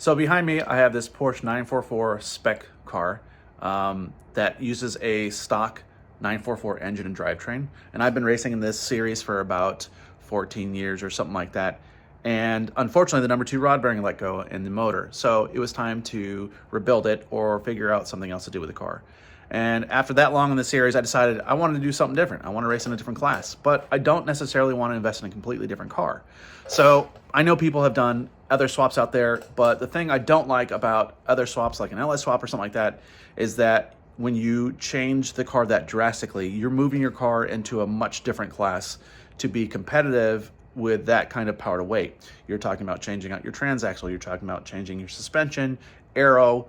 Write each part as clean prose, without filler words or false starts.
So behind me, I have this Porsche 944 Spec car that uses a stock 944 engine and drivetrain. And I've been racing in this series for about 14 years or something like that. And unfortunately, the number 2 rod bearing let go in the motor. So it was time to rebuild it or figure out something else to do with the car. And after that long in the series, I decided I wanted to do something different. I want to race in a different class, but I don't necessarily want to invest in a completely different car. So I know people have done other swaps out there, but the thing I don't like about other swaps like an LS swap or something like that is that when you change the car that drastically, you're moving your car into a much different class to be competitive with that kind of power to weight. You're talking about changing out your transaxle, you're talking about changing your suspension, aero,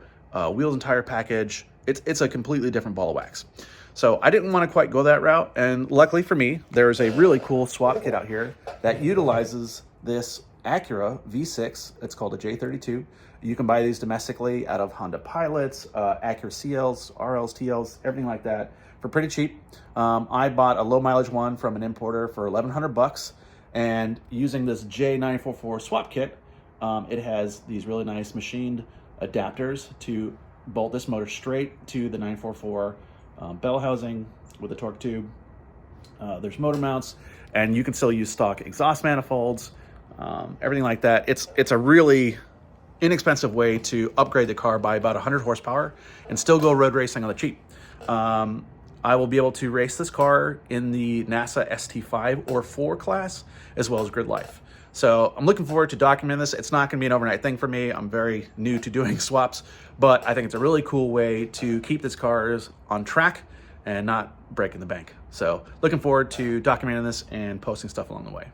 wheels and tire package. It's a completely different ball of wax. So I didn't want to quite go that route, and luckily for me, there's a really cool swap kit out here that utilizes this Acura V6. It's called a J32. You can buy these domestically out of Honda Pilots, Acura CLs, RLs, TLs, everything like that for pretty cheap. I bought a low mileage one from an importer for 1,100 bucks, and using this J944 swap kit, it has these really nice machined adapters to bolt this motor straight to the 944 bell housing with a torque tube. There's motor mounts, and you can still use stock exhaust manifolds, everything like that. It's a really inexpensive way to upgrade the car by about 100 horsepower and still go road racing on the cheap. I will be able to race this car in the N.A.S.A ST5 or 4 class, as well as grid life. So I'm looking forward to documenting this. It's not going to be an overnight thing for me. I'm very new to doing swaps, but I think it's a really cool way to keep these cars on track and not breaking the bank. So looking forward to documenting this and posting stuff along the way.